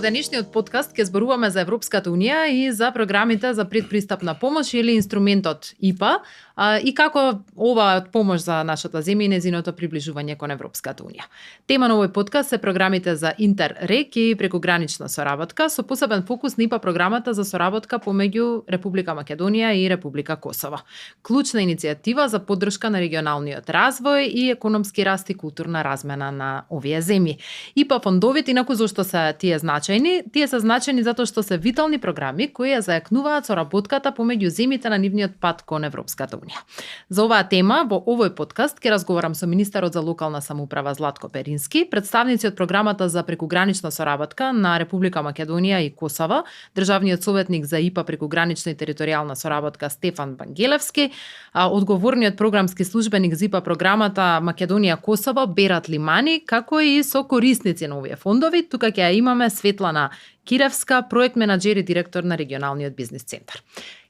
денешниот подкаст ќе зборуваме за Европската Унија и за програмите за предпристапна помош или инструментот ИПА и како оваа помош за нашата земја и незиното приближување кон Европската Унија. Тема на овој подкаст се програмите за Интеррег и прекогранична соработка со посебен фокус на ИПА програмата за соработка помеѓу Република Македонија и Република Косово. Клучна иницијатива за поддршка на регионалниот развој и економски раст и културна размена на овие земји. ИПА фондовите, инаку зошто се тие значајни? Тие се значајни затоа што се витални програми кои ја зајакнуваат соработката помеѓу земјите на нивниот пат кон Европската Унија. За оваа тема во овој подкаст ќе разговарам со министерот за локална самоуправа Златко Перински, представници од програмата за прекогранична соработка на Република Македонија и Косово, државниот советник за ИПА прекогранична и територијална соработка Стефан Вангелевски, одговорниот програмски службеник за ИПА програмата Македонија-Косово Берат Лимани, како и со корисници на овие фондови. Тука ќе ја имаме Светлана Киревска, проект менаџер и директор на регионалниот бизнис центар.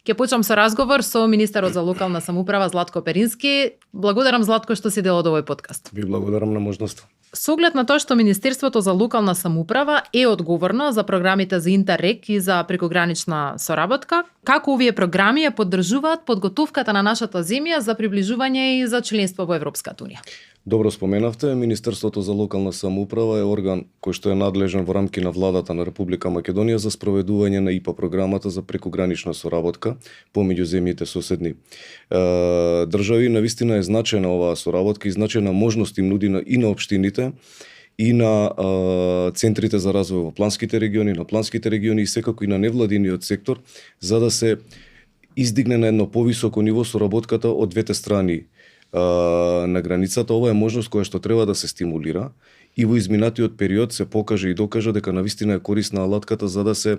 Ќе почнам со разговор со министерот за локална самоуправа Златко Перински. Благодарам, Златко, што си дел од овој подкаст. Ви благодарам на можноста. Со оглед на тоа што Министерството за локална самоуправа е одговорно за програмите за Интеррег и за прекогранична соработка, како овие програми ја поддржуваат подготовката на нашата земја за приближување и за членство во Европската Унија? Добро споменавте, Министерството за локална самоуправа е орган кој што е надлежен во рамки на владата на Република Македонија за спроведување на ИПА програмата за прекогранична соработка помеѓу земјите соседни држави. Навистина е значајна оваа соработка и значајна можност им нуди и на општините и на центрите за развој во планските региони и секако и на невладиниот сектор, за да се издигне на едно повисоко ниво соработката од двете страни на границата. Ова е можност која што треба да се стимулира и во изминатиот период се покаже и докаже дека навистина е корисна алатката за да се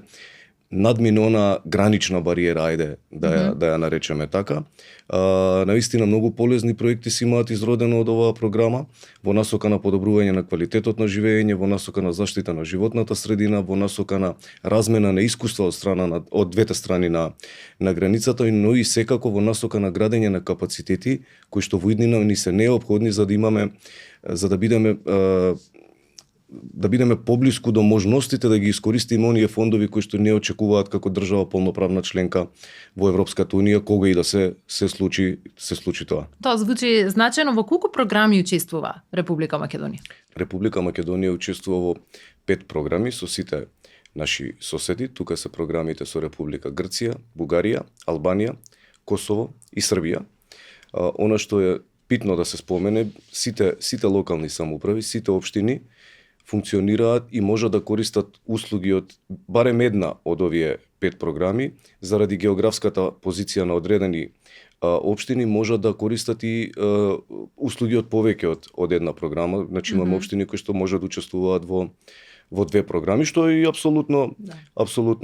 надмине она гранична бариера, ајде да ја наречеме така. Навистина многу полезни проекти се имаат изродено од оваа програма во насока на подобрување на квалитетот на живење, во насока на заштита на животната средина, во насока на размена на искуства од двете страни на границата, но и секако во насока на градење на капацитети кои што во иднина ни се неопходни за да бидеме поблиску до можностите да ги искористиме оние фондови кои што не очекуваат како држава полноправна членка во Европската Унија, кога и да се случи тоа. Тоа звучи значајно. Во колку програми учествува Република Македонија? Република Македонија учествува во 5 програми со сите наши соседи. Тука се програмите со Република Грција, Бугарија, Албанија, Косово и Србија. Она што е битно да се спомене, сите локални самоуправи, сите општини функционираат и можат да користат услуги од барем една од овие 5 програми. Заради географската позиција на одредени општини можат да користат и услуги од повеќе од една програма. Значи имаме општини кои што можат да учествуваат во 2 програми, што е апсолутно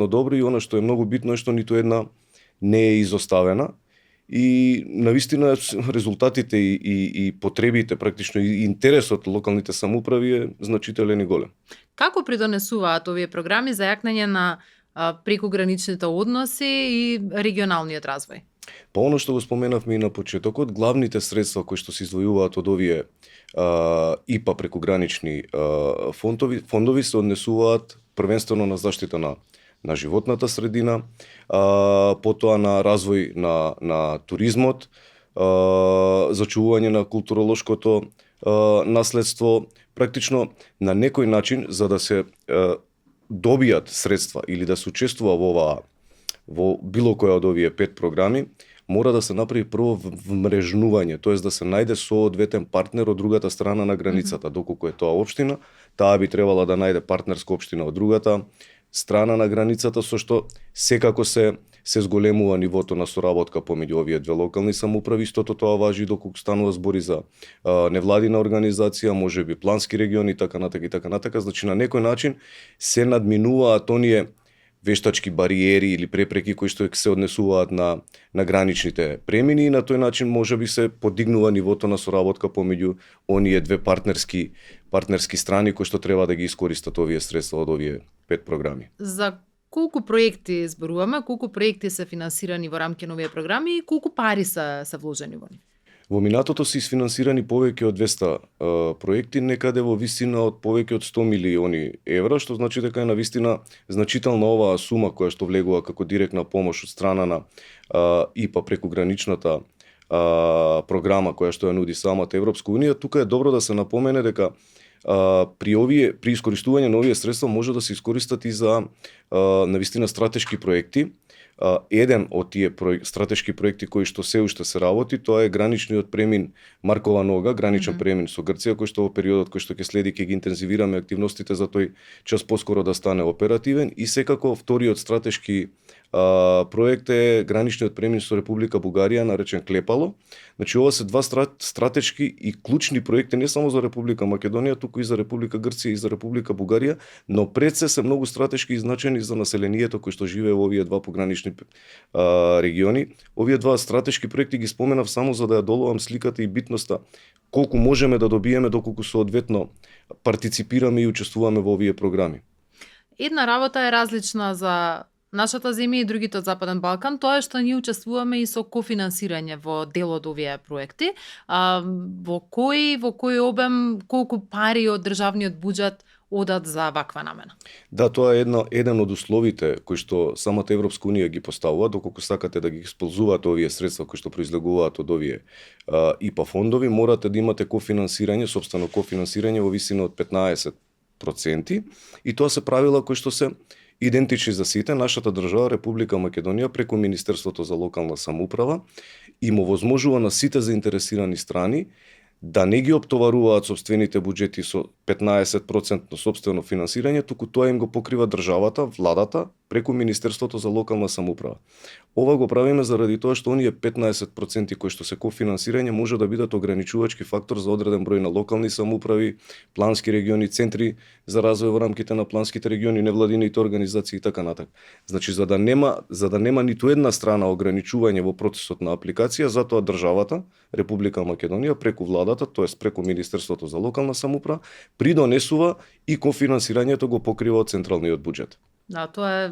добро, и она што е многу битно е што ниту една не е изоставена. И навистина резултатите и потребите, практично и интересот локалните самоуправи е значителен и голем. Како придонесуваат овие програми за јакнење на прекограничните односи и регионалниот развој? Па оно што го споменавме и на почетокот, главните средства кои што се издвојуваат од овие ИПА прекогранични фондови се однесуваат првенствено на заштита на животната средина, потоа на развој на туризмот, зачувување на културолошкото наследство, практично на некој начин за да се добијат средства или да се учествува во било која од овие 5 програми, мора да се направи прво вмрежнување, тоест да се најде соодветен партнер од другата страна на границата. Доколку е тоа општина, таа би требала да најде партнерска општина од другата страна на границата, со што секако се зголемува нивото на соработка помеѓу овие две локални самоуправи. Истото тоа важи доколку станува збори за невладина организација, можеби плански региони, така натака. Значи на некој начин се надминуваат оние вештачки бариери или препреки кои што се однесуваат на граничните премини, и на тој начин можеби се подигнува нивото на соработка помеѓу оние две партнерски страни кои што треба да ги искористат овие средства од овие 5 програми. За колку проекти зборуваме, колку проекти се финансирани во рамки на овие програми и колку пари се вложени во нив? Во минатото се isfinansirani повеќе од 200 проекти, некаде во висина од повеќе од 100 милиони евра, што значи дека е навистина значителна оваа сума која што влегува како директна помош од страна на ИПА прекуграничната програма која што ја нуди самата Европска унија. Тука е добро да се напомене дека при искористување на овие средства може да се искористат и за навистина стратешки проекти. Еден од тие стратешки проекти кои што се уште се работи, тоа е граничниот премин Маркова нога, граничен премин со Грција, кој што во периодот кој што ќе следи ќе ги интензивираме активностите за тој час поскоро да стане оперативен, и секако вториот стратешки проект е граничниот премин со Република Бугарија, наречен Клепало. Значи ова се два стратешки и клучни проекти не само за Република Македонија, туку и за Република Грција и за Република Бугарија, но пред се многу стратешки и значајни за населението кој што живее во овие два погранични региони. Овие два стратешки проекти ги споменав само за да ја доловам сликата и битноста колку можеме да добиеме доколку соодветно партиципираме и учествуваме во овие програми. Една работа е различна за нашата земја и другите од Западен Балкан, тоа е што ние учествуваме и со кофинансирање во дел од овие проекти. Во кој обем, колку пари од државниот буџет одат за ваква намена? Да, тоа е еден од условите кои што самата Европска унија ги поставува, доколку сакате да ги исползуваат овие средства кои што произлегуваат од овие ИПА фондови, морате да имате кофинансирање, сопствено кофинансирање во висина од 15%, и тоа се правила кои што се идентични за сите. Нашата држава, Република Македонија, преку Министерството за локална самоуправа, им овозможува на сите заинтересирани страни да не ги оптоваруваат сопствените буџети со 15% сопствено финансирање, туку тоа им го покрива државата, владата, преку Министерството за локална самоуправа. Ова го правиме заради тоа што оние 15% кои што се кофинансирање може да бидат ограничувачки фактор за одреден број на локални самоуправи, плански региони, центри за развој во рамките на планските региони, невладините организации и така натаму. Значи за да нема ниту една страна ограничување во процесот на апликација, затоа државата, Република Македонија, преку владата, тоест преку Министерството за локална самоуправа, придонесува и кофинансирањето го покрива од централниот буџет. Да, тоа е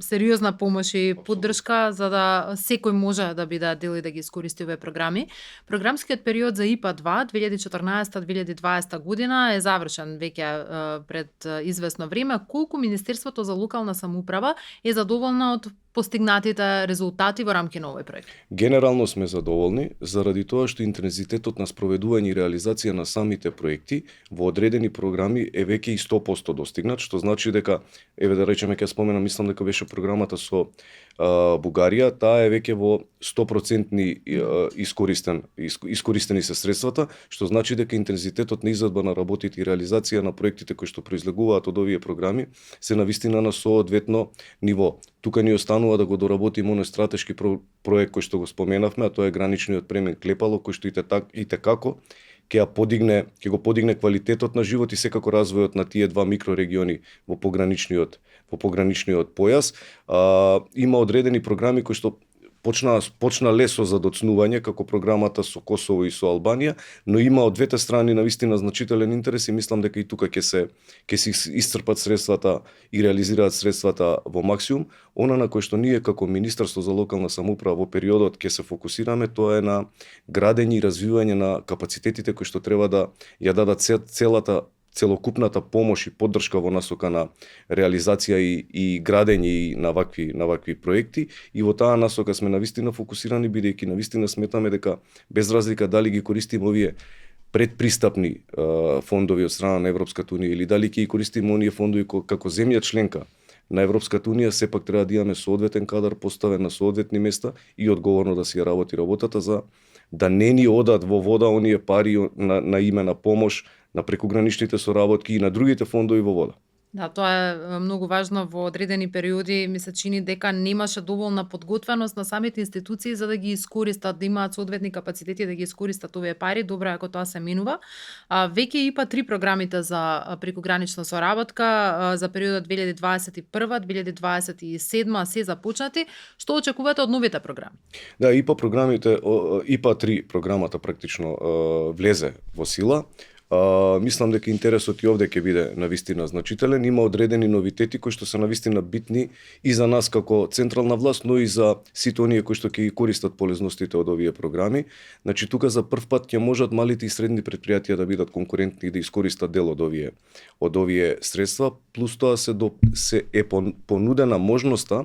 сериозна помош и поддршка за да секој може да биде дел и да ги искористи овие програми. Програмскиот период за ИПА 2 2014-2020 година е завршен веќе пред известно време. Колку Министерството за локална самоуправа е задоволно од постигнатите резултати во рамки на овој проект? Генерално сме задоволни заради тоа што интензитетот на спроведување и реализација на самите проекти во одредени програми е веќе и 100% достигнат, што значи дека, еве да речеме, ќе споменам, мислам дека беше програмата со Бугарија, таа е веќе во 100% искористени се средствата, што значи дека интензитетот на изvedба на работите и реализација на проектите кои што произлегуваат од овие програми се навистина на соодветно ниво. Тука ни останува да го доработиме оној стратешки проект кој што го споменавме, а тоа е граничниот премин Клепало, кој што и текако ќе го подигне квалитетот на живот и секако развојот на тие два микрорегиони во пограничниот појас. Има одредени програми кои што почна лесо за доцнување, како програмата со Косово и со Албанија, но има од двете страни навистина значителен интерес и мислам дека и тука ќе се исцрпат средствата и реализираат средствата во максимум. Она на кој што ние како Министерство за локална самоуправа во периодот ќе се фокусираме, тоа е на градење и развивање на капацитетите кои што треба да ја дадат целокупната помош и поддршка во насока на реализација и градење на вакви проекти, и во таа насока сме навистина фокусирани, бидејќи навистина сметаме дека без разлика дали ги користиме овие предпристапни фондови од страна на Европската унија или дали ќе ги користиме оние фондови како земја членка на Европската унија, сепак треба да имаме соодветен кадар поставен на соодветни места и одговорно да си ја работи работата за да не ни одат во вода оние пари на име на помош на прекуграничните соработки и на другите фондови во вода. Да, тоа е многу важно. Во одредени периоди ми се чини дека немаше доволна подготвеност на самите институции за да ги искористат, да имаат соодветни капацитети да ги искористат овие пари. Добро е ако тоа се минува. Веќе ИПА 3 програмите за прекугранична соработка за периодот 2021-2027 се започнати. Што очекувате од новите програми? Да, ИПА 3 програмата практично влезе во сила. Мислам дека интересот и овде ќе биде навистина значителен. Има одредени новитети кои што се навистина битни и за нас како централна власт, но и за сите оние кои што ќе ги користат полезностите од овие програми. Значи тука за прв пат ќе можат малите и средни претпријатија да бидат конкурентни и да искористат дел од овие средства, плюс тоа се е понудена можноста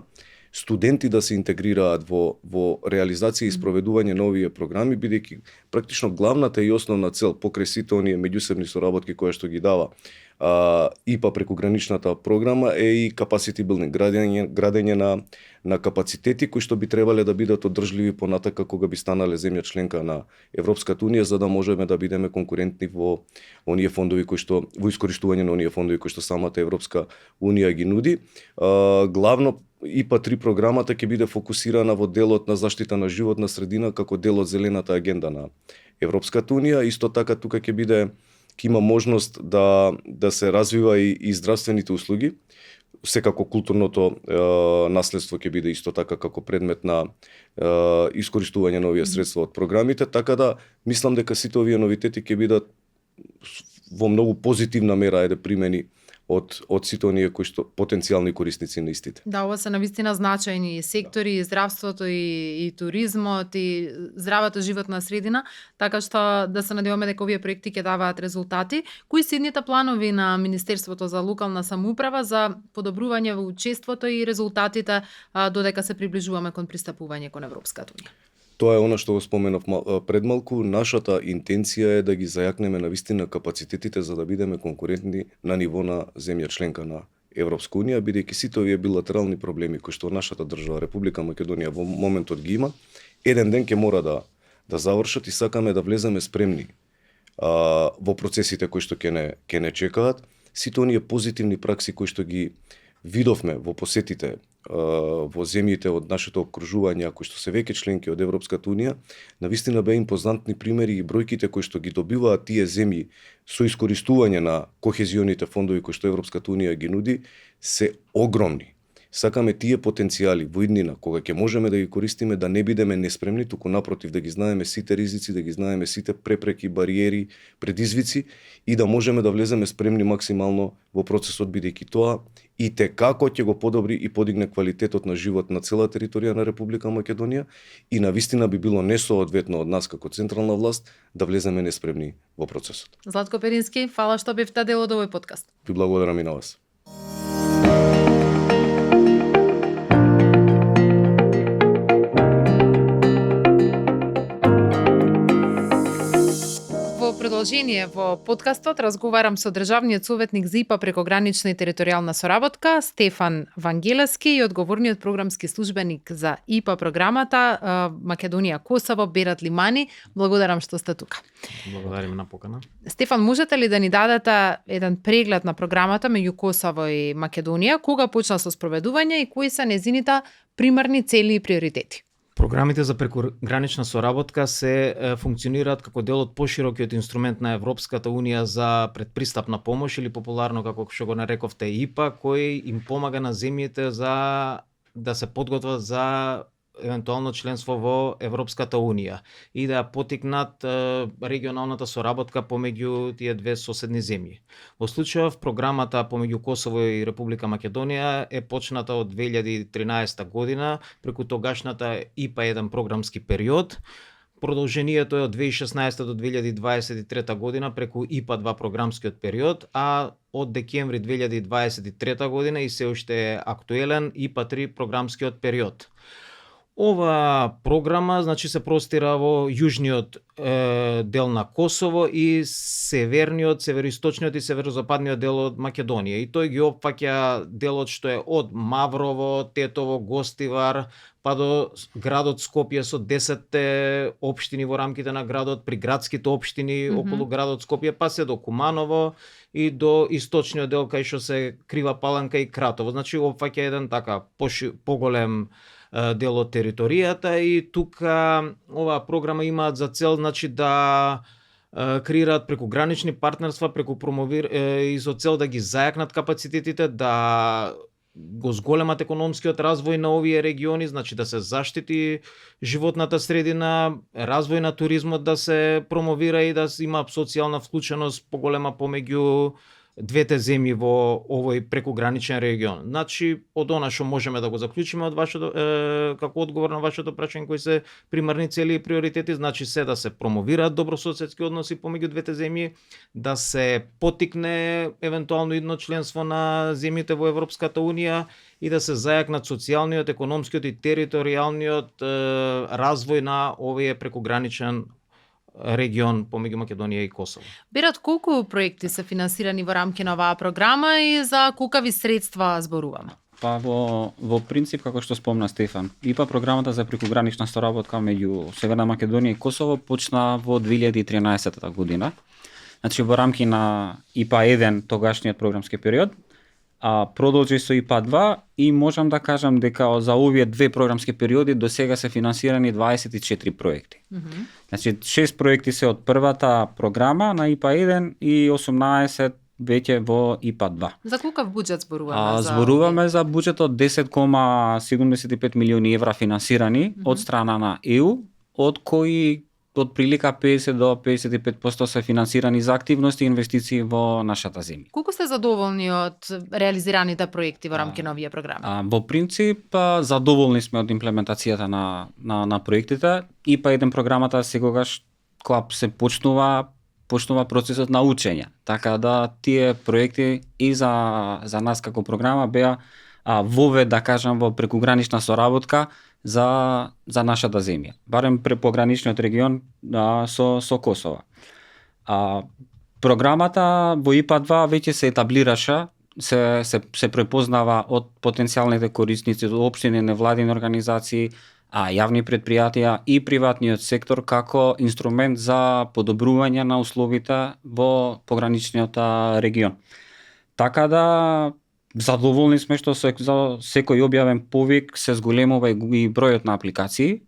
студенти да се интегрираат во реализација и спроведување на овие програми, бидејќи практично главната и основна цел покрај сите оние меѓусебни соработки кои што ги дава ИПА преку граничната програма е и capacity building, градење на капацитети кои што би требале да бидат одржливи понатака кога би станале земја членка на Европската унија, за да можеме да бидеме конкурентни во оние фондови кои што во искористување на оние фондови кои што самата Европска унија ги нуди. Главно ИПА 3 програмата ќе биде фокусирана во делот на заштита на животна средина како дел од зелената агенда на Европската унија. Исто така тука ќе има можност да се развива и здравствените услуги. Секако културното наследство ќе биде исто така како предмет на искористување на овие средства од програмите, така да мислам дека сите овие новитети ќе бидат во многу позитивна мера примени од сите оние кои што потенцијални корисници на истите. Да, ова се навистина значајни сектори, и здравството, и туризмот, и здравата животна средина, така што да се надеваме дека овие проекти ќе даваат резултати. Кои се идните планови на Министерството за локална самоуправа за подобрување во учеството и резултатите додека се приближуваме кон пристапување кон Европската унија? Тоа е она што го споменав предмалку. Нашата интенција е да ги зајакнеме навистина капацитетите за да бидеме конкурентни на ниво на земја членка на Европска унија, бидејќи сите овие билатерални проблеми кои што нашата држава Република Македонија во моментот ги има, еден ден ќе мора да завршат и сакаме да влеземе спремни во процесите кои што ќе не чекаат. Сите оние позитивни пракси кои што ги видовме во посетите во земјите од нашето окружување, кои што се веќе членки од Европската унија, навистина беа импозантни примери и бројките кои што ги добиваат тие земји со искористување на кохезионите фондови кои што Европската унија ги нуди, се огромни. Сакаме тие потенцијали во иднина, кога ќе можеме да ги користиме, да не бидеме неспремни, туку напротив да ги знаеме сите ризици, да ги знаеме сите препреки, бариери, предизвици и да можеме да влеземе спремни максимално во процесот, бидејќи тоа и те како ќе го подобри и подигне квалитетот на живот на цела територија на Република Македонија и навистина би било несоодветно од нас како централна власт да влеземе неспремни во процесот. Златко Перински, фала што бевте дел од овој подкаст. Ви благодарам и на вас. Продолжение во подкастот разговарам со државниот советник за ИПА прекогранична и територијална соработка Стефан Вангелевски и одговорниот програмски службеник за ИПА програмата Македонија Косово Берат Лимани. Благодарам што сте тука. Благодарим на покана. Стефан, можете ли да ни дадете еден преглед на програмата меѓу Косово и Македонија, кога почна со спроведување и кои се нејзините примарни цели и приоритети? Програмите за прекогранична соработка се функционираат како дел од поширокиот инструмент на Европската унија за предпристапна помош или популарно како што го нарековте ИПА, кој им помага на земјите за да се подготват за евентуално членство во Европската унија и да потикнат регионалната соработка помеѓу тие две соседни земји. Во случајов програмата помеѓу Косово и Република Македонија е почната од 2013 година преку тогашната ИПА-1 програмски период. Продолжението е од 2016 до 2023 година преку ИПА-2 програмскиот период, а од декември 2023 година и се уште е актуелен ИПА-3 програмскиот период. Ова програма се простира во јужниот дел на Косово и северниот, североисточниот и северозападниот дел од Македонија. И тој ги опфаќа делот што е од Маврово, Тетово, Гостивар, па до градот Скопје со 10 општини во рамките на градот, при градските општини околу градот Скопје, па се до Куманово и до источниот дел кај што се Крива Паланка и Кратово. Значи опфаќа еден така поголем дел од територијата и тука оваа програма имаат за цел да креираат прекогранични партнерства, преку и со цел да ги зајакнат капацитетите, да го зголемат економскиот развој на овие региони, значи да се заштити животната средина, развој на туризмот да се промовира и да има социјална вклученост поголема помеѓу двете земји во овој прекуграничен регион. Значи, од она што можеме да го заклучиме од вашето како одговор на вашето прашање кои се примарни цели и приоритети, значи се да се промовираат добрососедски односи помеѓу двете земји, да се поттикне евентуално идно членство на земјите во Европската унија и да се зајакнат социјалниот, економскиот и територијалниот развој на овој прекуграничен регион помеѓу Македонија и Косово. Берат, колку проекти се финансирани во рамки на оваа програма и за колкави средства зборуваме? Па во принцип, како што спомна Стефан, ИПА програмата за прекугранична соработка меѓу Северна Македонија и Косово почна во 2013 година. Значи во рамки на ИПА 1 тогашниот програмски период, продолжи со ИПА 2 и можам да кажам дека за овие две програмски периоди до сега се финансирани 24 проекти. Значи 6 проекти се од првата програма на ИПА 1 и 18 веќе во ИПА 2. За колкав буџет зборуваме? Зборуваме за буџет од 10,75 милиони евра финансирани од страна на ЕУ, од кои од прилика 50 до 55% се финансирани за активности и инвестиции во нашата земја. Колку сте задоволни од реализираните проекти во рамки на овие програми? Во принцип, задоволни сме од имплементацијата на проектите. ИПА 1 програмата секогаш кога се почнува процесот на учење. Така да тие проекти и за нас како програма беа вовед, да кажам, во прекугранична соработка за нашата земја. Барем препограничниот регион со Косово. Програмата во ИПА 2 веќе се етаблираше, се препознава од потенцијалните корисници, од општини, невладини организации, јавни предпријатија и приватниот сектор како инструмент за подобрување на условите во пограничниот регион. Така да задоволни сме што за секој објавен повик се зголемува и бројот на апликации.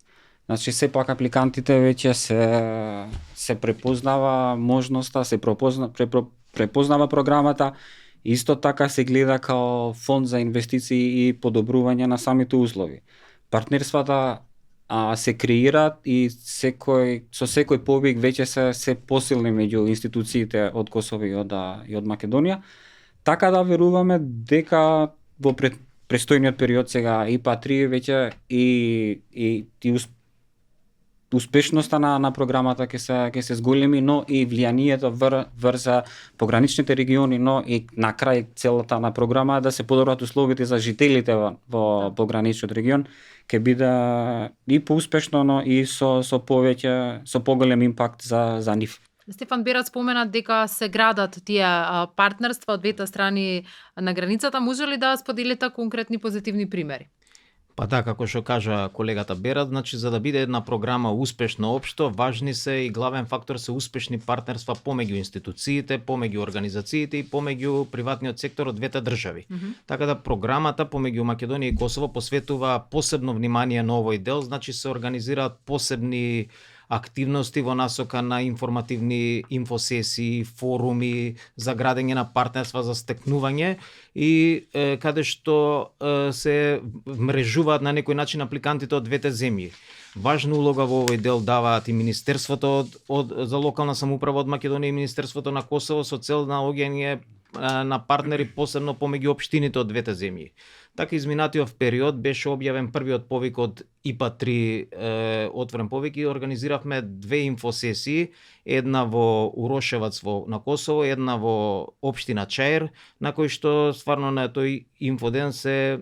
Значи сепак апликантите веќе се препознава можноста, се препознава програмата. Исто така се гледа као фонд за инвестиции и подобрување на самите услови. Партнерствата се креираат и со секој повик веќе се посилни меѓу институциите од Косово и од Македонија. Така да веруваме дека во престојниот период сега ИПА 3 веќе и успешноста на програмата ќе се зголеми, но и влијанието врз пограничните региони, но и на крај целата на програма да се подобрат условите за жителите во пограничниот регион ќе биде и поуспешно, но и со поголем импакт за нив. Стефан Берат спомена дека се градат тие партнерства од двете страни на границата. Може ли да споделите конкретни позитивни примери? Па да, како што кажа колегата Берат, значи за да биде една програма успешно општо, важни се и главен фактор се успешни партнерства помеѓу институциите, помеѓу организациите и помеѓу приватниот сектор од двете држави. Така да програмата помеѓу Македонија и Косово посветува посебно внимание на овој дел, значи се организираат посебни активности во насока на информативни инфосесии, форуми за градење на партнерства за стекнување и каде што се мрежуваат на некој начин апликантите од двете земји. Важна улога во овој дел даваат и Министерството за локална самоуправа од Македонија и Министерството на Косово со цел на наоѓање на партнери посебно помеѓу општините од двете земји. Така изминатиот период беше објавен првиот повик од ИПА 3 отворен повик и организиравме две инфосесии, една во Урошевац на Косово, една во општина Чаир, на кој што стварно на тој инфоден се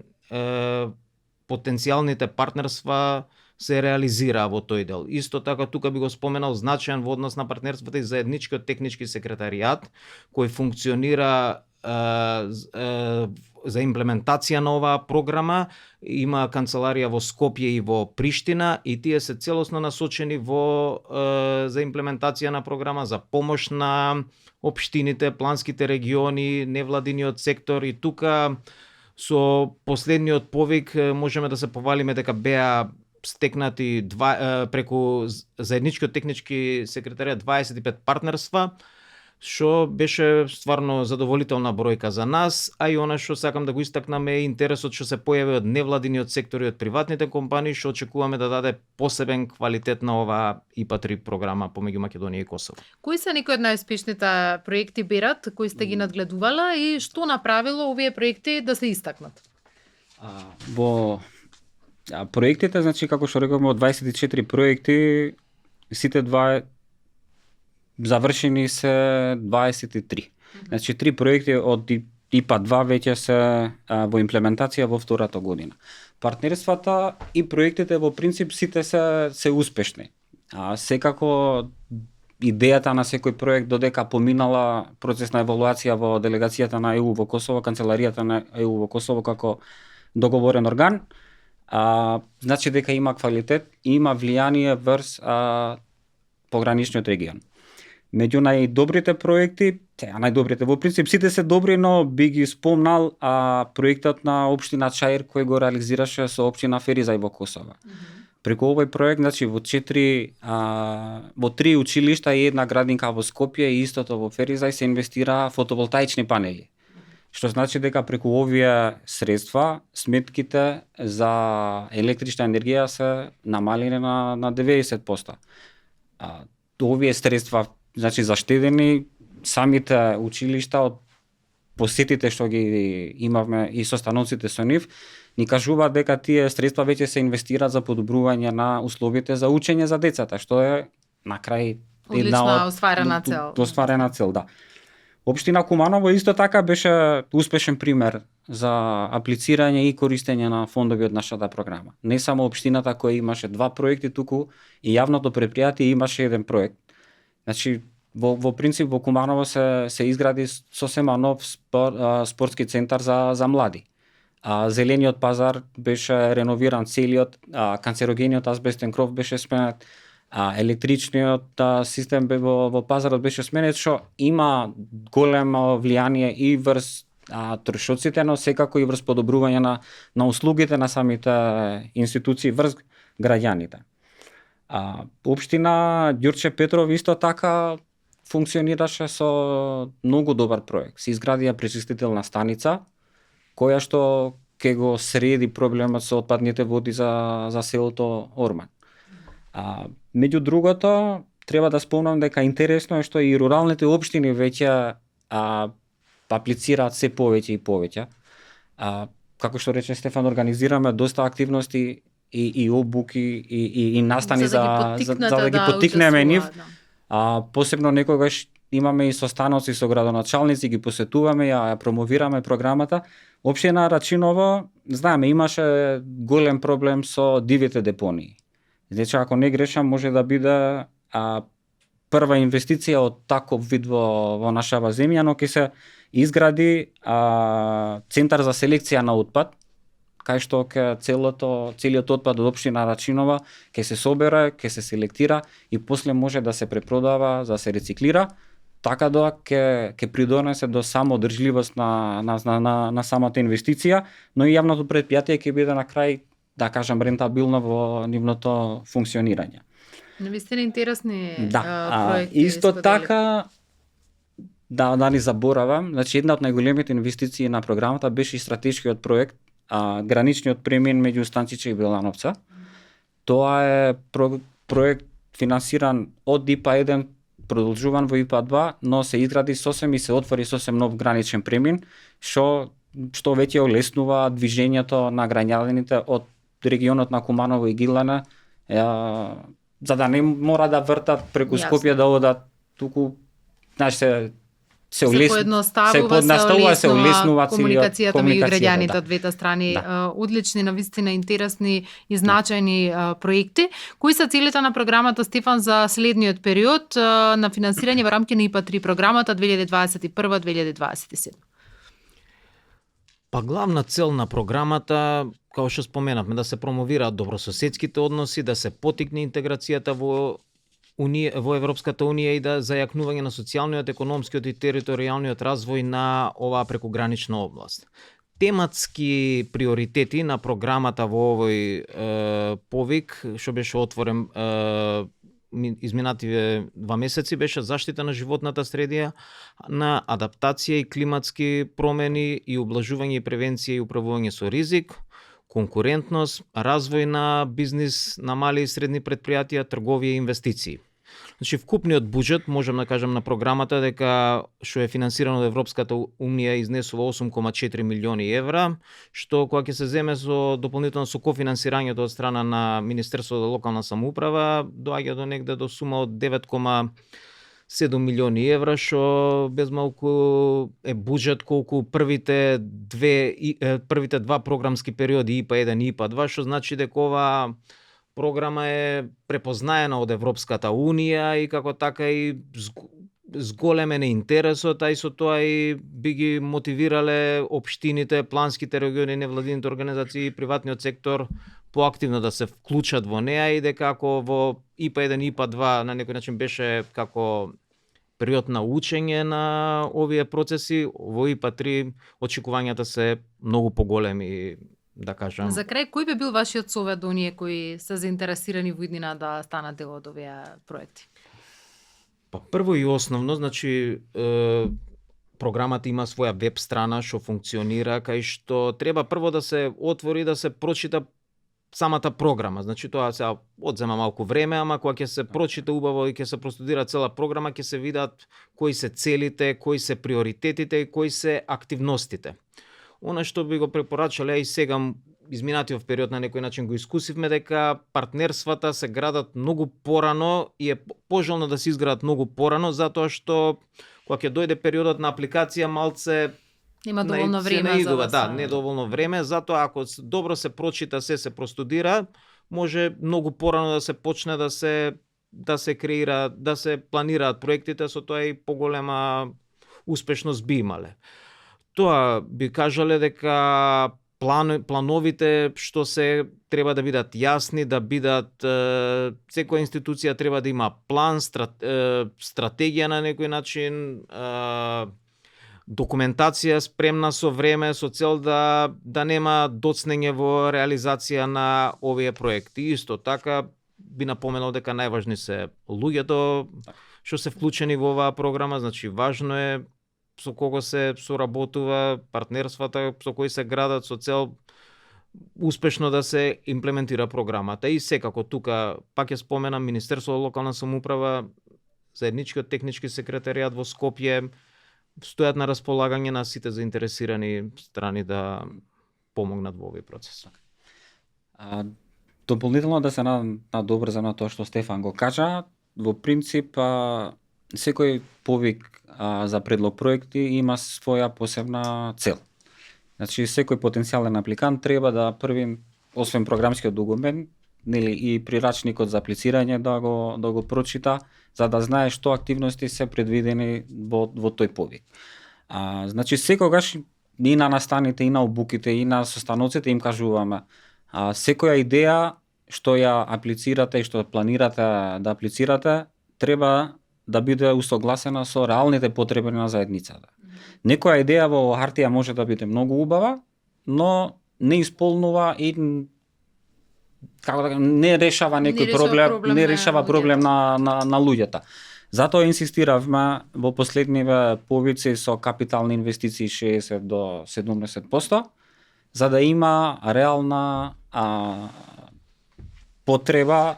потенцијалните партнерства се реализира во тој дел. Исто така тука би го споменал значаен во однос на партнерствата и заедничкиот технички секретаријат кој функционира за имплементација на оваа програма. Има канцеларија во Скопје и во Приштина и тие се целосно насочени за имплементација на програма, за помош на општините, планските региони, невладиниот сектор и тука со последниот повик можеме да се повалиме дека беа стекнати преку заедничкиот технички секретаријат 25 партнерства, што беше стварно задоволителна бројка за нас, а и она што сакам да го истакнам е интересот што се појави од невладиниот сектор и од приватните компании, што очекуваме да даде посебен квалитет на оваа ИПА-3 програма помеѓу Македонија и Косово. Кои се некои од најуспешните проекти берат, кои сте ги надгледувала и што направило овие проекти да се истакнат? Во проектите, значи како што рековме, од 24 проекти, сите завршени се 23. Значи 3 проекти од ИПА 2 веќе се во имплементација во втората година. Партнерствата и проектите во принцип сите се успешни. Секако идејата на секој проект додека поминала процес на евалуација во делегацијата на ЕУ во Косово, канцеларијата на ЕУ во Косово како договорен орган, значи дека има квалитет и има влијание врз пограничниот регион. Меѓу најдобрите проекти, најдобрите во принцип сите се добри, но би ги спомнал проектот на општина Чаир кој го реализираше со општина Феризај во Косово. Преку овој проект, значи во 3 училишта и една градинка во Скопје и истото во Феризај се инвестира фотоволтаични панели. Што значи дека преку овие средства сметките за електрична енергија се намалени на 90%. Овие средства значи заштедени, самите училишта од посетите што ги имавме и состаноците со нив, ни кажуваат дека тие средства веќе се инвестираат за подобрување на условите за учење за децата, што е на крај една остварена цел. Остварена цел, да. Општина Куманово исто така беше успешен пример за аплицирање и користење на фондови од нашата програма. Не само општината која имаше 2 проекти, туку и јавното претпријатие имаше еден проект. Значи, во принцип во Куманово се изгради сосема нов спортски центар за млади. Зелениот пазар беше реновиран целиот, канцерогениот азбестен кров беше сменет, електричниот систем во пазарот беше сменет, што има големо влијание и врз трошоците, но секако и врз подобрување на услугите на самите институции врз граѓаните. Општина Ѓурче Петров исто така функционираше со многу добар проект. Се изградија пречистителна станица која што ќе го среди проблемот со отпадните води за селото Орман. Меѓу другото, треба да спомнам дека интересно е што и руралните општини веќе аплицираат се повеќе и повеќе. Како што рече Стефан, организираме доста активности и обуки и настани за да ги поттикнеме нив. Посебно некогаш имаме и состаноци со градоначалници, ги посетуваме, ја промовираме програмата. Општина Рачиново, знаеме, имаше голем проблем со дивите депонии. Значи, ако не грешам, може да биде прва инвестиција од таков вид во нашава земја, но ќе се изгради центар за селекција на отпад, кај што целиот отпад од општина Рачинова ќе се собере, ќе се селектира и после може да се препродава, да се рециклира, така да ќе придонесе до самоодржливост на самата инвестиција, но и јавното претпријатие ќе биде на крај, да кажам, рентабилно во нивното функционирање. Навистина интересни проекти. Исто така, да ни заборавам, значи една од најголемите инвестиции на програмата беше и стратешкиот проект, граничниот премин меѓу Станчиче и Белановца. Тоа е проект финансиран од ИПА 1, продолжуван во ИПА 2, но се изгради сосем и се отвори сосем нов граничен премин, што веќе олеснува движењето на граѓаните од регионот на Куманово и Гилана, за да не мора да вртат преку Скопје да одат, туку се поедноставува, се олеснува комуникацијата меѓу граѓаните од двете страни. Одлични, навистина интересни и значајни проекти. Кои се целите на програмата, Стефан, за следниот период на финансирање во рамки на ИПА 3 програмата 2021-2027? Па главна цел на програмата, како што споменавме, да се промовираат добрососедските односи, да се поттикне интеграцијата во Европската унија и да зајакнување на социјалниот, економскиот и територијалниот развој на оваа прекогранична област. Тематски приоритети на програмата во овој повик, што беше отворен изминативе 2 месеци беше заштита на животната средина, на адаптација и климатски промени и ублажување и превенција и управување со ризик, конкурентност, развој на бизнис на мали и средни предпријатија, трговија и инвестиции. Значи, вкупниот буџет, можам да кажам на програмата, дека што е финансирано од Европската унија изнесува 8,4 милиони евра, што кога ќе се земе со дополнително со кофинансирањето од страна на Министерството за локална самоуправа, доаѓа до негде до сума од 9,7 милиони евра, што без малку е буџет колку првите два програмски периоди ИПА 1 и ИПА 2, што значи дека ова програма е препознаена од Европската унија и како така и зголемен е интересот, а и со тоа и би ги мотивирале општините, планските региони, невладините организации и приватниот сектор поактивно да се вклучат во неа и дека ако во ИПА 1 и ИПА 2 на некој начин беше како период на учење на овие процеси, во ИПА 3 очекувањата се многу поголеми, да кажам. За крај, кој би бил вашиот совет до оние кои се заинтересирани во иднина да станат дел од овие проекти? Па прво и основно, значи програмата има своја веб страна што функционира, кај што треба прво да се отвори, да се прочита самата програма. Значи тоа се одзема малку време, ама кога ќе се прочита убаво и ќе се простудира цела програма, ќе се видат кои се целите, кои се приоритетите и кои се активностите. Она што би го препорачале и сега изминатиот период на некој начин го искусивме, дека партнерствата се градат многу порано и е пожелно да се изградат многу порано, затоа што кога ќе дојде периодот на апликација малце Нема доволно време наидува, да, недоволно време, затоа ако добро се прочита, се простудира, може многу порано да се почне да се креира, да се планираат проектите, со тоа и поголема успешност би имале. Тоа би кажале дека плановите што се треба да бидат јасни, да бидат секоја институција треба да има план, стратегија на некој начин, документација спремна со време со цел да нема доцнење во реализација на овие проекти. Исто така би напоменал дека најважни се луѓето што се вклучени во оваа програма, значи важно е со кого се соработува, партнерствата со кои се градат со цел успешно да се имплементира програмата. И секако тука пак ќе споменам Министерството за локална самоуправа, заедничкиот технички секретаријат во Скопје стојат на располагање на сите заинтересирани страни да помогнат во овој процес. Дополнително да се надобрзам на тоа што Стефан го кажа, во принцип секој повик за предлог проекти има своја посебна цел. Значи секој потенцијален апликант треба да први, освен програмскиот документ, нели и прирачникот за аплицирање да го прочита, за да знае што активности се предвидени во тој повик. Значи секогаш и на настаните, и на обуките, и на состаноците им кажуваме секоја идеја што ја аплицирате и што планирате да аплицирате треба да биде усогласена со реалните потреби на заедницата. Некоја идеја во хартија може да биде многу убава, но не исполнува и не решава некој проблем, не решава проблем на луѓето. Затоа инсистиравме во последниве повици со капитални инвестиции 60 до 70%, за да има реална потреба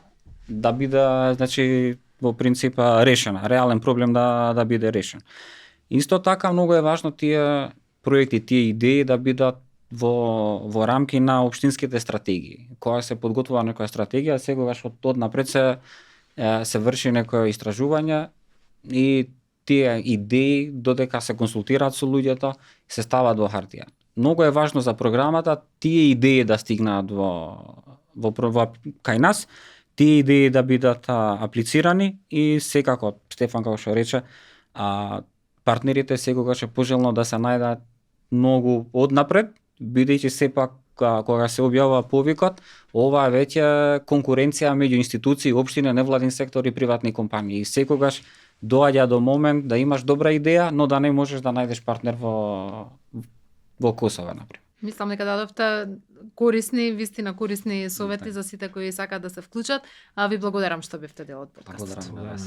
да биде, значи, во принцип решена, реален проблем да биде решен. Исто така многу е важно тие проекти, тие идеи да бидат во рамки на општинските стратегии. Кога се подготвува некоја стратегија, сегогаш од напред се врши некој истражување и тие идеи додека се консултираат со луѓето се стават во хартија. Многу е важно за програмата тие идеи да стигнат во кај нас, тие идеи да бидат аплицирани и секако Стефан како што рече, партнерите секогаш е пожелно да се најдат многу однапред, бидејќи сепак кога се објавува повикот, ова е веќе конкуренција меѓу институции, општини, невладин сектор и приватни компании. И секогаш доаѓа до момент да имаш добра идеја, но да не можеш да најдеш партнер во Косово, например. Мислам дека дадовте корисни, вистина корисни совети за сите кои сакаат да се вклучат. А ви благодарам што бевте дел од подкастот. Благодарам.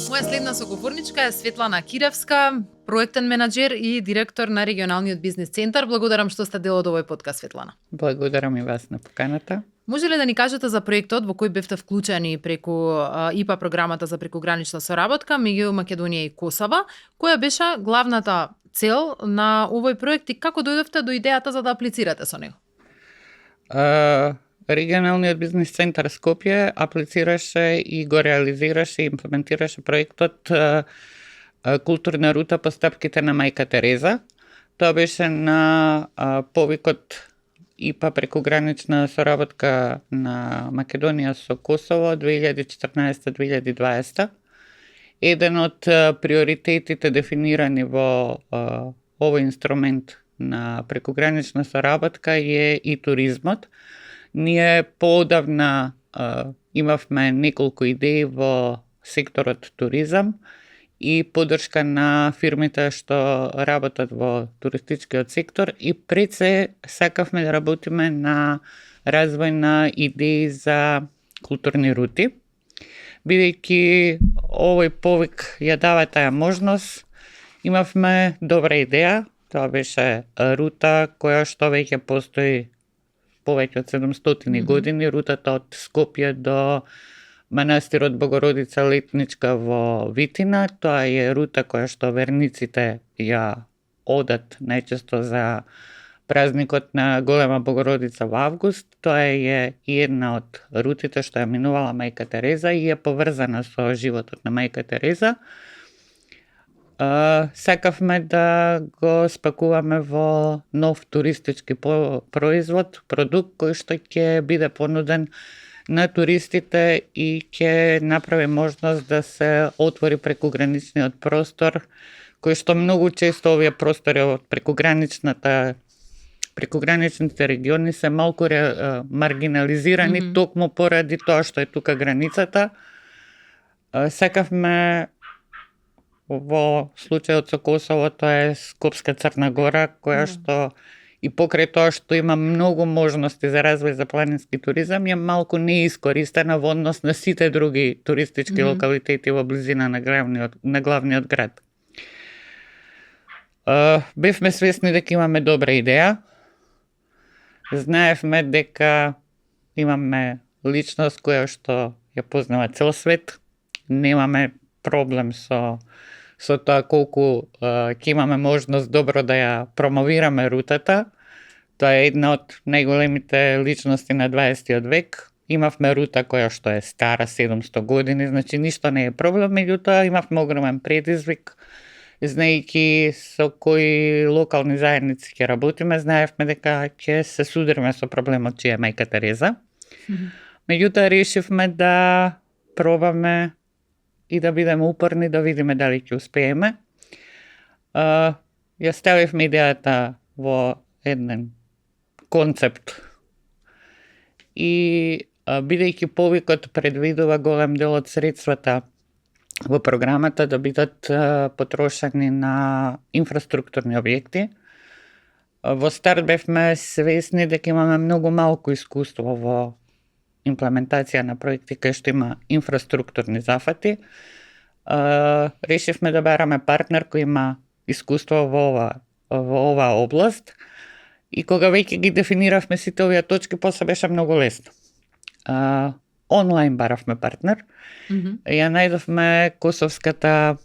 Моја следна соговорничка е Светлана Киревска, проектен менаџер и директор на регионалниот бизнис центар. Благодарам што сте дел од овој подкаст, Светлана. Благодарам и вас на поканата. Може ли да ни кажете за проектот во кој бевте вклучени преку ИПА програмата за прекугранична соработка меѓу Македонија и Косово? Која беше главната цел на овој проект и како дојдовте до идејата за да аплицирате со него? Регионалниот бизнис центар Скопје аплицираше и го реализираше и имплементираше проектот Културна рута по стапките на Мајка Тереза. Тоа беше на повикот ИПА прекугранична соработка на Македонија со Косово 2014-2020. Еден од приоритетите дефинирани во овој инструмент на прекугранична соработка е и туризмот. Ние поодавна имавме неколку идеи во секторот туризам и поддршка на фирмите што работат во туристичкиот сектор и пред се сакавме да работиме на развој на идеи за културни рути. Бидејќи овој повик ја дава таа можност, имавме добра идеја. Тоа беше рута која што веќе постои повеќе од 700 години, рутата од Скопје до манастирот Богородица Летничка во Витина. Тоа е рута која што верниците ја одат најчесто за празникот на Голема Богородица во август. Тоа е една од рутите што ја минувала Мајка Тереза и е поврзана со животот на Мајка Тереза. Сакавме да го спакуваме во нов туристички производ, продукт кој што ќе биде понуден на туристите и ќе направи можност да се отвори прекуграничниот простор, кој што многу често овие простори од прекуграничните региони се малку маргинализирани токму поради тоа што е тука границата. Сакавме во случајот со Косово, тоа е Скопска Црна Гора, која што и покрај тоа што има многу можности за развој за планински туризам, е малку неискористена во однос на сите други туристички локалитети во близина на главниот град. Бевме свесни дека имаме добра идеја. Знаевме дека имаме личност која што ја познава цел свет. Немаме проблем со тоа колку ќе имаме можност добро да ја промовираме рутата. Тоа е една од најголемите личности на 20 век. Имавме рута која што е стара 700 години, значи ништо не е проблем, меѓутоа имавме огромен предизвик. Знаејќи со кои локални заедници ќе работиме, знаевме дека ќе се судиреме со проблемот чија е Мајка Тереза. Меѓутоа решивме да пробаме и да бидеме упорни, да видиме дали ќе успееме. Ја ставивме идејата во еден концепт и бидејќи повикот предвидува голем дел од средствата во програмата да бидат потрошени на инфраструктурни објекти. Во старт бевме свесни дека имаме многу малку искуство во имплементација на проекти кај што има инфраструктурни зафати. Решивме да бараме партнер кој има искуство во оваа област и кога веќе ги дефиниравме сите овие точки, после беше многу лесно. Онлайн баравме партнер. Ја најдовме Косовската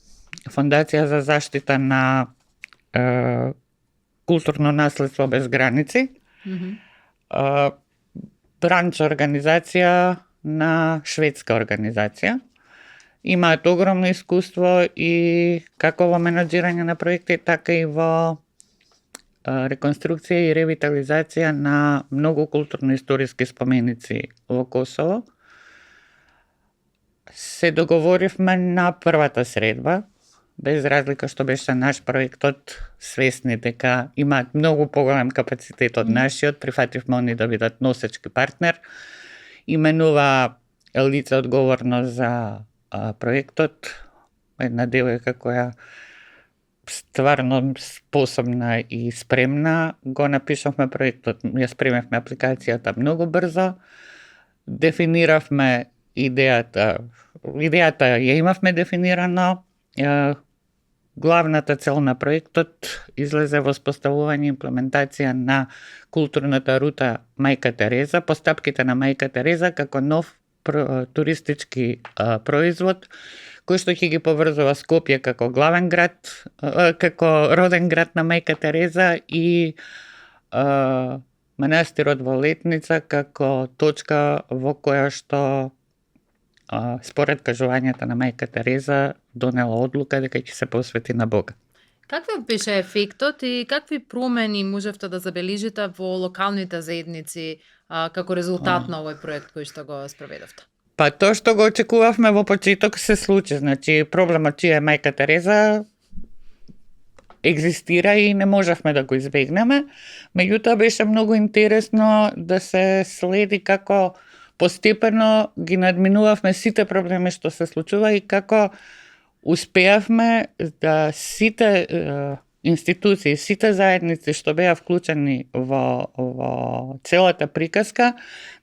фондација за заштита на културно наследство без граници. Бранч организација на шведска организација. Имаат огромно искуство и како во менаџирање на проекти, така и во реконструкција и ревитализација на многу културно-историски споменици во Косово. Се договоривме на првата средба, без разлика што беше наш проектот, свесни дека имаат многу поголем капацитет од нашиот, прифативме они да бидат носечки партнер. Именува лице одговорно за проектот, една девојка која стварно способна и спремна, го напишавме проектот, ја спремевме апликацијата многу брзо, дефиниравме идејата ја имавме дефинирано, главната цел на проектот излезе во споставување и имплементација на културната рута Мајка Тереза, постапките на Мајка Тереза како нов туристички производ, кој што ќе ги поврзува Скопје како главен град, како роден град на Мајка Тереза и манастирот во Летница како точка во која што според кажувањата на Мајка Тереза донела одлука дека ќе се посвети на Бога. Какви беше ефектот и какви промени можевте да забележите во локалните заедници како резултат на овој проект кој што го спроведовте? Па тоа што го очекувавме во почеток се случи. Значи, проблемот чија е Мајка Тереза екзистира и не можевме да го избегнеме. Меѓутоа беше многу интересно да се следи како постепено ги надминувавме сите проблеми што се случува и како успеавме да сите институции, сите заедници што беа вклучени во целата приказка,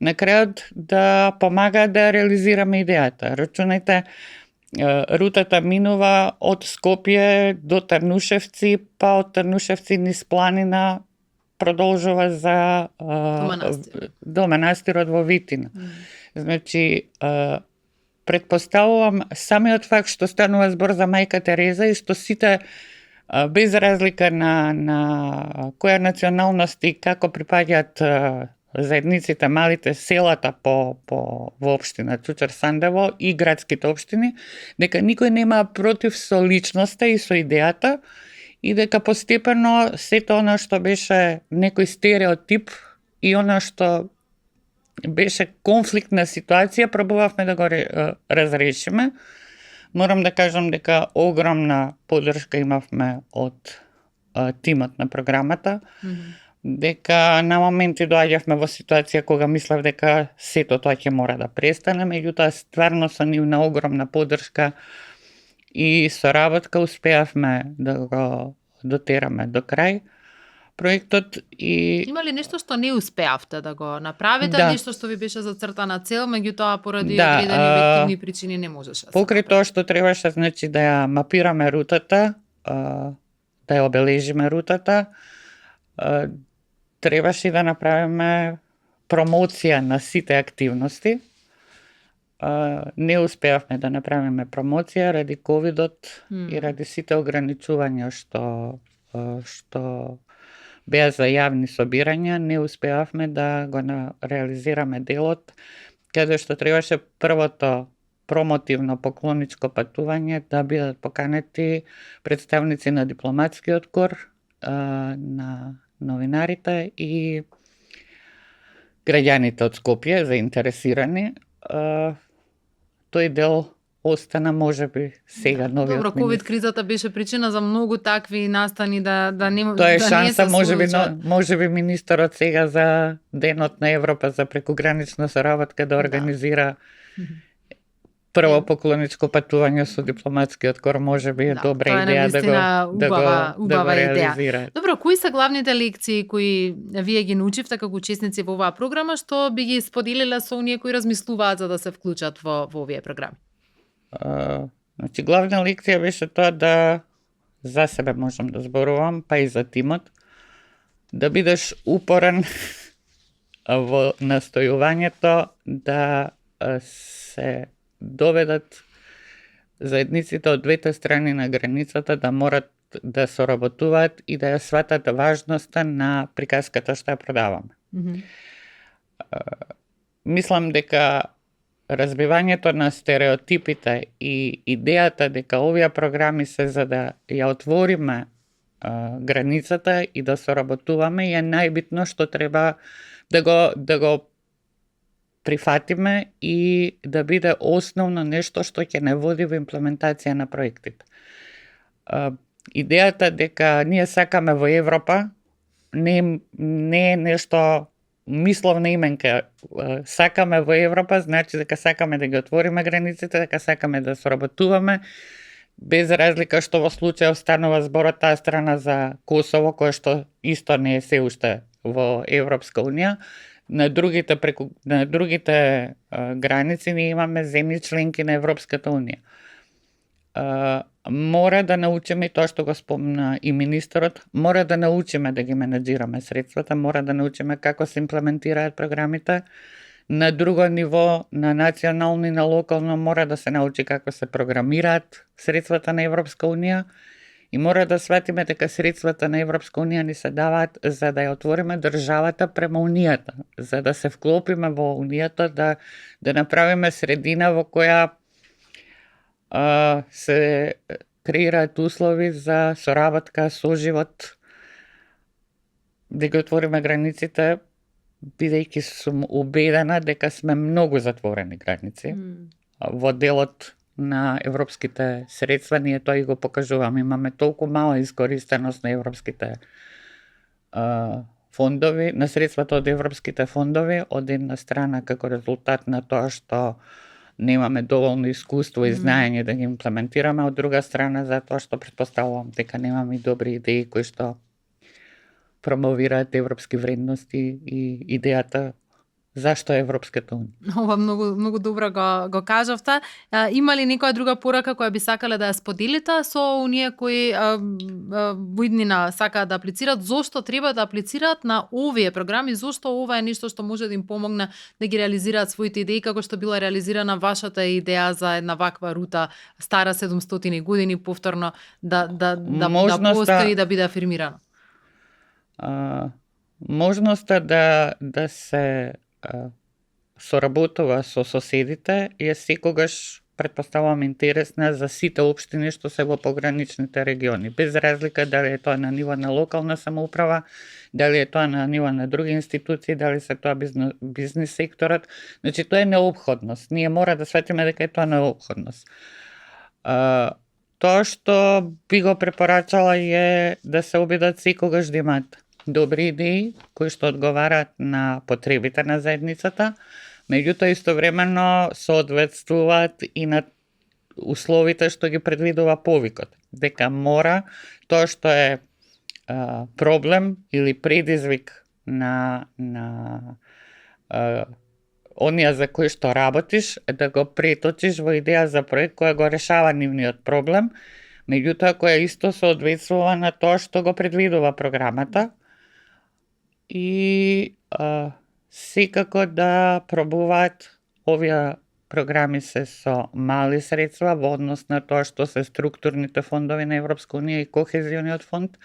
на крајот да помагаат да реализираме идејата. Рачунајте, рутата минува од Скопје до Трнушевци, па од Трнушевци низ планина продолжува за до манастирот во Витина. Значи, предпоставувам самиот факт што станува збор за Мајка Тереза и што сите без разлика на која националност и како припаѓаат заедниците, малите селата во општина Чучар Сандево и градските општини, дека никој нема против со личноста и со идејата и дека постепено сето она што беше некој стереотип и она што беше конфликтна ситуација, пробувавме да го разрешиме. Морам да кажам дека огромна поддршка имавме од тимот на програмата, дека на моменти доаѓавме во ситуација кога мислев дека сето тоа ќе мора да престане, меѓутоа стварно со нивна огромна поддршка и соработка успеавме да го дотераме до крај проектот и Има ли нешто што не успеавте да го направите, Да. нешто што ви беше зацртана цел, меѓутоа поради Да, одредени објективни причини не можеше? покрај тоа што требаше, значи да ја мапираме рутата, да ја обележиме рутата, требаше да направиме промоција на сите активности. Не успеавме да направиме промоција ради ковидот и ради сите ограничувања што беа за јавни собирања, не успеавме да го реализираме делот, каде што требаше првото промотивно поклоничко патување да бидат поканети представници на дипломатскиот кор, на новинарите и граѓаните од Скопје заинтересирани. Тој дел остана можеби сега новиот Добро, ковид кризата беше причина за многу такви настани да не Тоа е да шанса, не се можеби, случат. можеби министерот сега за Денот на Европа за прекогранична соработка да организира прво поклоничко патување со дипломатскиот кор, можеби е добра тоа е идеја да навистина го убава идеја. реализира. Добро, кои се главните лекции кои вие ги научивте како учесници во оваа програма, што би ги споделиле со оние кои размислуваат за да се вклучат во овие програми? Значи, главна лекција беше тоа да за себе можам да зборувам, па и за тимот, да бидеш упорен во настојувањето да се доведат заедниците од двете страни на границата да морат да соработуваат и да ја сватат важноста на приказката што ја продаваме. Мислам дека разбивањето на стереотипите и идејата дека овие програми се за да ја отвориме границата и да соработуваме е најбитно што треба да го прифатиме и да биде основно нешто што ќе не води во имплементација на проектите. Идејата дека ние сакаме во Европа не е нешто мисловна именка. Сакаме во Европа, значи дека сакаме да ги отвориме границите, дека сакаме да соработуваме, без разлика што во случајот станува збор од таа страна за Косово, кој што исто не е се уште во Европска Унија. На другите граници ние имаме земји членки на Европската Унија. Мора да научиме тоа што го спомна и министерот, мора да научиме да ги менеджираме средствата, мора да научиме како се имплементираат програмите. На друго ниво, на национално и на локално, мора да се научи како се програмираат средствата на Европска Унија и мора да сватиме дека средствата на Европска Унија ни се даваат за да ја отвориме државата према Унијата, за да се вклопиме во Унијата, да направиме средина во која се креираат услови за соработка, соживот, да ги отвориме границите, бидејќи сум убедена дека сме многу затворени граници. Во делот на европските средства ние тоа и го покажуваме. Имаме толку мала искористеност на европските фондови, на средствата од европските фондови, од една страна како резултат на тоа што немаме доволно искуство и знаење да ги имплементираме, од друга страна затоа што претпоставувам дека немаме и добри идеи кои што промовираат европски вредности и идејата зашто е Европската Унија. Ова многу добро го кажавте. Има ли некоја друга порака која би сакале да ја споделите со оние кои во иднина сакаат да аплицираат? Зошто треба да аплицираат на овие програми? Зошто ова е нешто што може да им помогне да ги реализираат своите идеи, како што била реализирана вашата идеја за една ваква рута стара 700 години повторно да постои да биде афирмирана? Можноста да се соработува со соседите е секогаш, претпоставувам, интересна за сите општини што се во пограничните региони, без разлика дали е тоа на ниво на локална самоуправа, дали е тоа на ниво на други институции, дали се тоа бизнис секторот. Значи тоа е неопходност. Ние мора да светиме дека е тоа неопходност. Тоа што би го препорачала е да се обидат секогаш да имаат добри идеи кои што одговараат на потребите на заедницата, меѓутоа истовремено соодветствуваат и на условите што ги предвидува повикот. Дека мора тоа што е проблем или предизвик на оние за кои што работиш, да го преточиш во идеја за проект која го решава нивниот проблем, меѓутоа која исто соодветствува на тоа што го предвидува програмата. И секако да пробуваат овие програми се со мали средства во однос на тоа што се структурните фондови на Европска Унија и Кохезиониот фонд,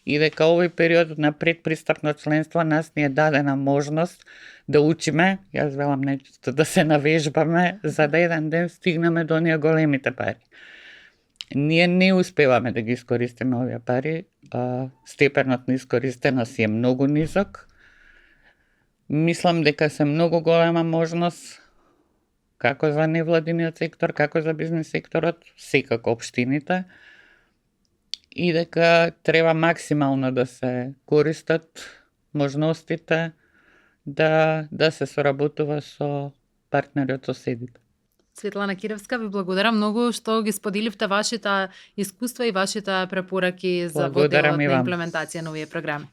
и дека овој период на предпристапно членство нас ни е дадена можност да учиме, јас велам нечисто да се навежбаме, за да еден ден стигнеме до оние големите пари. Ние не успеваме да ги искористиме овие пари, степенот на искористеност е многу нисок. Мислам дека се многу голема можност како за невладиниот сектор, како за бизнес секторот, секако општините, и дека треба максимално да се користат можностите да се соработува со партнери од соседите. Светлана Киревска, ви благодарам многу што ги споделивте вашите искуства и вашите препораки за во делот на имплементација на овие програми.